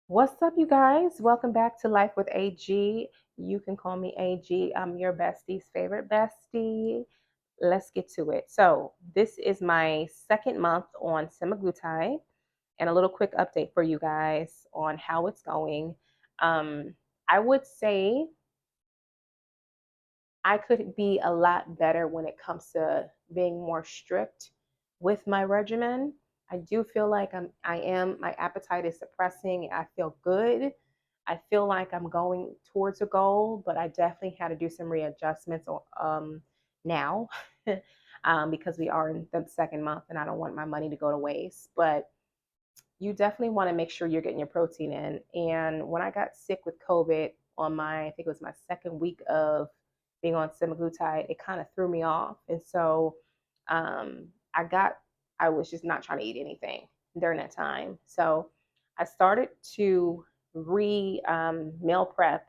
What's up, you guys? Welcome back to Life with AG. You can call me AG. I'm your bestie's favorite bestie. Let's get to it. So, this is my second month on semaglutide, and a little quick update for you guys on how it's going. Um, I would say I could be a lot better when it comes to being more strict with my regimen. I do feel like my appetite is suppressing. I feel good. I feel like I'm going towards a goal, but I definitely had to do some readjustments now because we are in the second month and I don't want my money to go to waste. But you definitely want to make sure you're getting your protein in. And when I got sick with COVID on I think it was my second week of being on semaglutide, it kind of threw me off. And so um, I got, I was just not trying to eat anything during that time. So I started to meal prep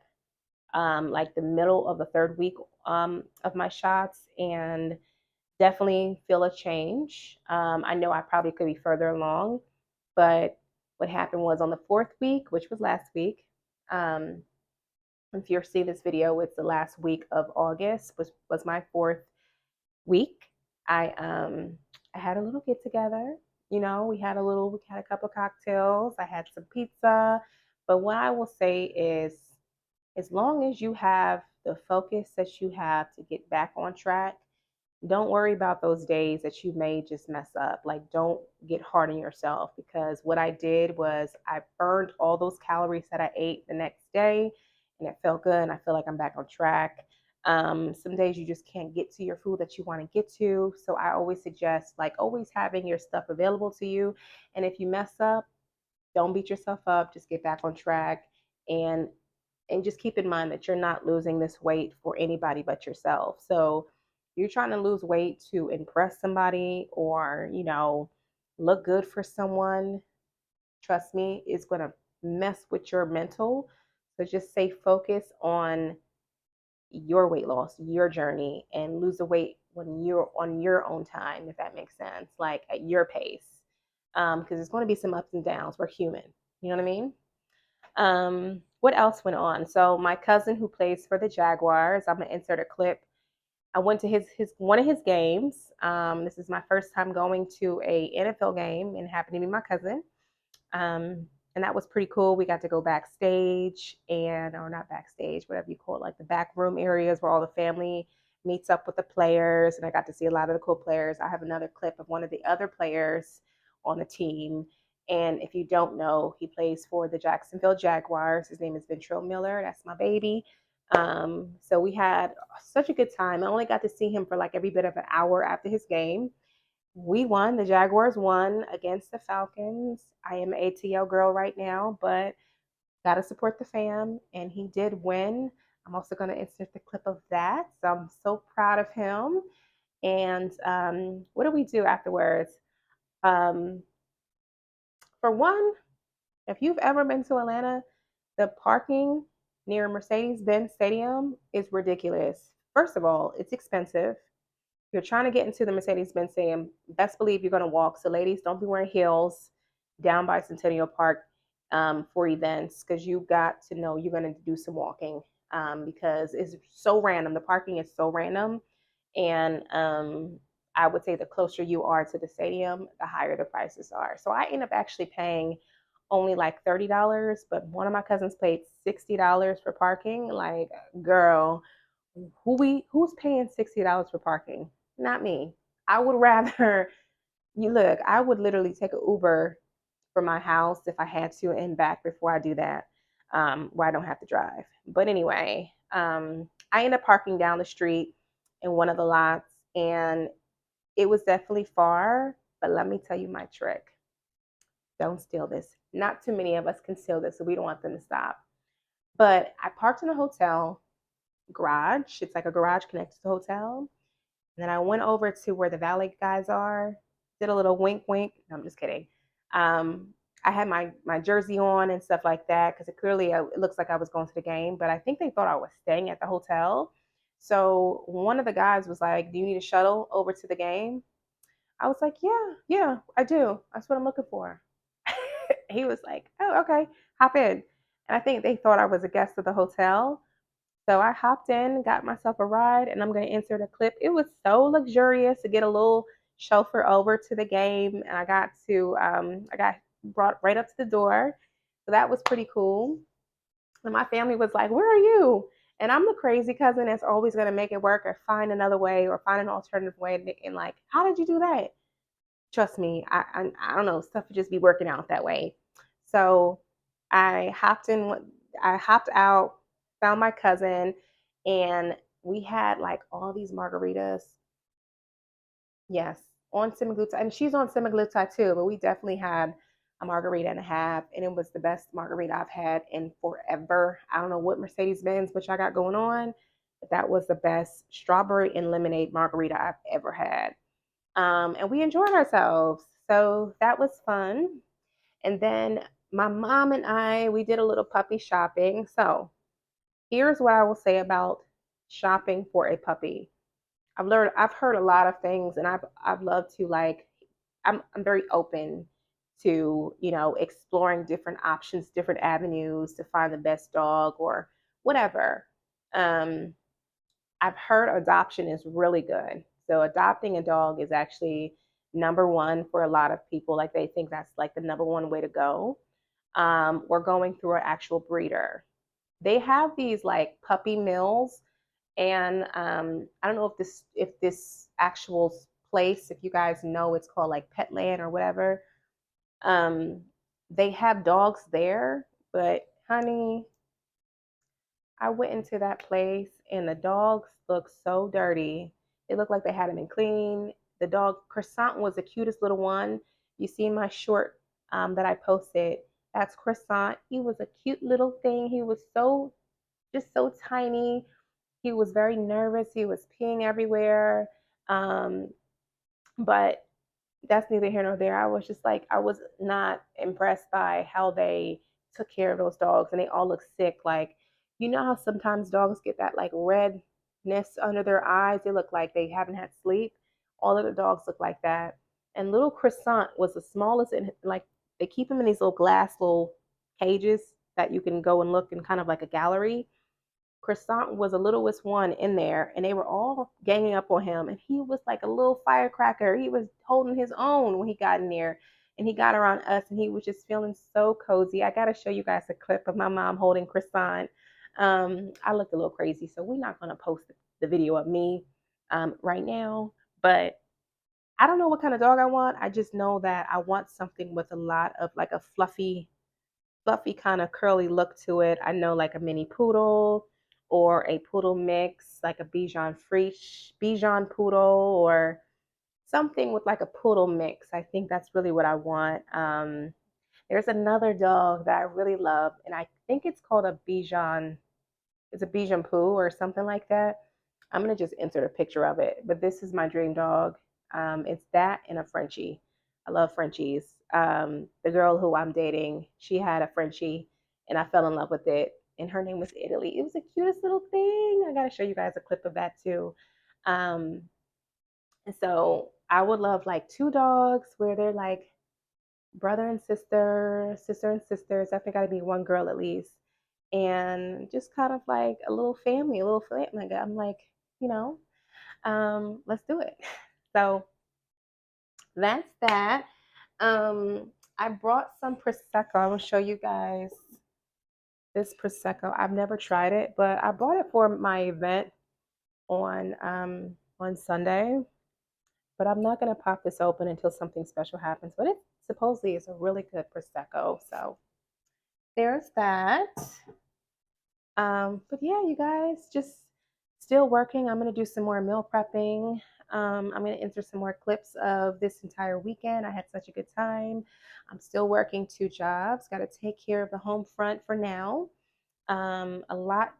like the middle of the third week of my shots and definitely feel a change. I know I probably could be further along, but what happened was on the fourth week, which was last week, um, if you're seeing this video, it's the last week of August, which was my fourth week. I had a little get together. We had a couple of cocktails. I had some pizza. But what I will say is, as long as you have the focus that you have to get back on track, don't worry about those days that you may just mess up. Like, don't get hard on yourself, because what I did was I burned all those calories that I ate the next day and it felt good. And I feel like I'm back on track. Some days you just can't get to your food that you want to get to. So I always suggest, like, always having your stuff available to you. And if you mess up, don't beat yourself up. Just get back on track and just keep in mind that you're not losing this weight for anybody but yourself. So you're trying to lose weight to impress somebody or, look good for someone. Trust me, it's going to mess with your mental. So just stay focused on your weight loss, your journey, and lose the weight when you're on your own time, if that makes sense, like at your pace. Because there's going to be some ups and downs. We're human. You know what I mean? What else went on? So my cousin who plays for the Jaguars, I'm gonna insert a clip. I went to his one of his games. This is my first time going to a NFL game, and it happened to be my cousin. Um, and that was pretty cool. We got to go backstage or not backstage, whatever you call it, like the back room areas where all the family meets up with the players. And I got to see a lot of the cool players. I have another clip of one of the other players on the team. And if you don't know, he plays for the Jacksonville Jaguars. His name is Ventrell Miller. That's my baby. So we had such a good time. I only got to see him for like every bit of an hour after his game. We won. The Jaguars won against the Falcons. I am an ATL girl right now, but gotta support the fam. And he did win. I'm also going to insert the clip of that. So I'm so proud of him. And what do we do afterwards? Um, for one, if you've ever been to Atlanta, the parking near Mercedes-Benz Stadium is ridiculous. First of all, it's expensive. You're trying to get into the Mercedes-Benz Stadium, best believe you're going to walk. So, ladies, don't be wearing heels down by Centennial Park for events, because you got to know you're going to do some walking because it's so random. The parking is so random. And I would say the closer you are to the stadium, the higher the prices are. So, I end up actually paying only like $30, but one of my cousins paid $60 for parking. Like, girl, who's paying $60 for parking? Not me. I would rather you look, I would literally take an Uber from my house if I had to and back before I do that, where I don't have to drive. But anyway, I ended up parking down the street in one of the lots, and it was definitely far. But let me tell you my trick. Don't steal this. Not too many of us can steal this, so we don't want them to stop. But I parked in a hotel garage. It's like a garage connected to the hotel. And then I went over to where the valet guys are, did a little wink, wink. No, I'm just kidding. I had my jersey on and stuff like that because it looks like I was going to the game, but I think they thought I was staying at the hotel. So one of the guys was like, "Do you need a shuttle over to the game?" I was like, "Yeah, yeah, I do. That's what I'm looking for." He was like, oh, okay, hop in. And I think they thought I was a guest of the hotel. So I hopped in, got myself a ride, and I'm going to insert a clip. It was so luxurious to get a little chauffeur over to the game, and I got brought right up to the door. So that was pretty cool. And my family was like, "Where are you?" And I'm the crazy cousin that's always going to make it work or find another way or find an alternative way. And like, how did you do that? Trust me, I don't know, stuff would just be working out that way. So I hopped in, I hopped out, found my cousin, and we had like all these margaritas. Yes, on semaglutide, and she's on semaglutide too, but we definitely had a margarita and a half, and it was the best margarita I've had in forever. I don't know what Mercedes Benz which I got going on, but that was the best strawberry and lemonade margarita I've ever had. And we enjoyed ourselves. So that was fun. And then my mom and I, we did a little puppy shopping. So here's what I will say about shopping for a puppy. I've heard a lot of things, and I've loved to like, I'm very open to, exploring different options, different avenues to find the best dog or whatever. Um, I've heard adoption is really good. So adopting a dog is actually number one for a lot of people. Like they think that's like the number one way to go. Or going through an actual breeder. They have these like puppy mills, and I don't know if this actual place, if you guys know, it's called like Petland or whatever. Um, they have dogs there, but honey, I went into that place and the dogs looked so dirty. It looked like they hadn't been cleaned. The dog Croissant was the cutest little one. You see my short that I posted. That's Croissant. He was a cute little thing. He was just so tiny. He was very nervous. He was peeing everywhere. Um, but that's neither here nor there. I was just like, I was not impressed by how they took care of those dogs, and they all look sick. Like, you know how sometimes dogs get that like redness under their eyes? They look like they haven't had sleep. All of the dogs look like that. And little Croissant was the smallest, and like they keep him in these little glass little cages that you can go and look in, kind of like a gallery. Croissant was the littlest one in there, and they were all ganging up on him. And he was like a little firecracker. He was holding his own when he got in there, and he got around us, and he was just feeling so cozy. I got to show you guys a clip of my mom holding Croissant. I looked a little crazy, so we're not going to post the video of me right now. But I don't know what kind of dog I want. I just know that I want something with a lot of like a fluffy kind of curly look to it. I know like a mini poodle or a poodle mix, like a Bichon poodle, or something with like a poodle mix. I think that's really what I want. There's another dog that I really love, and I think it's called a Bichon. It's a Bichon Poo or something like that. I'm gonna just insert a picture of it. But this is my dream dog. It's that and a Frenchie. I love Frenchies. The girl who I'm dating, she had a Frenchie, and I fell in love with it. And her name was Italy. It was the cutest little thing. I gotta show you guys a clip of that too. Um, and so I would love like two dogs where they're like brother and sister, sister and sister. It's definitely got to be one girl at least, and just kind of like a little family, a little family. I'm like, you know, let's do it. So that's that. I brought some prosecco. I will show you guys this prosecco. I've never tried it, but I bought it for my event on Sunday. But I'm not gonna pop this open until something special happens. But it supposedly is a really good prosecco. So there's that. But yeah, you guys, just still working. I'm gonna do some more meal prepping. I'm gonna enter some more clips of this entire weekend. I had such a good time. I'm still working two jobs. Got to take care of the home front for now. A lot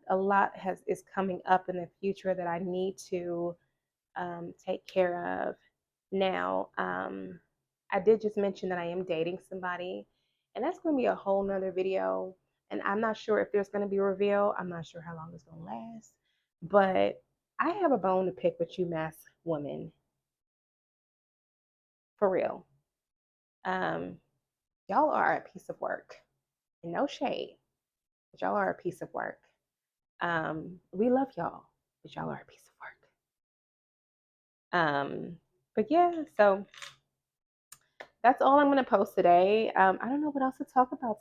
is coming up in the future that I need to take care of. Now, I did just mention that I am dating somebody, and that's going to be a whole nother video. And I'm not sure if there's going to be a reveal. I'm not sure how long it's going to last, but I have a bone to pick with you, Masc women, for real. Um, y'all are a piece of work. And no shade, but y'all are a piece of work. We love y'all, but y'all are a piece of work. But yeah, so that's all I'm gonna post today. I don't know what else to talk about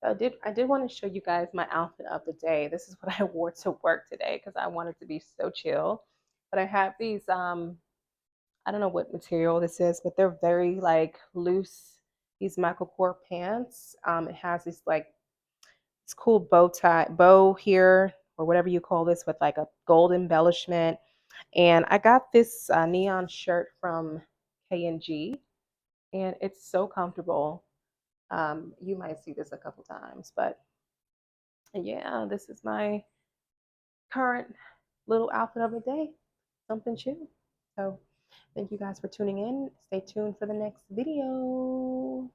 today. I did want to show you guys my outfit of the day. This is what I wore to work today because I wanted to be so chill. But I have these I don't know what material this is, but they're very like loose. These Michael Kors pants. It has this like this cool bow here or whatever you call this with like a gold embellishment. And I got this neon shirt from K&G, and it's so comfortable. You might see this a couple times, but yeah, this is my current little outfit of the day. Something chill. So thank you guys for tuning in. Stay tuned for the next video.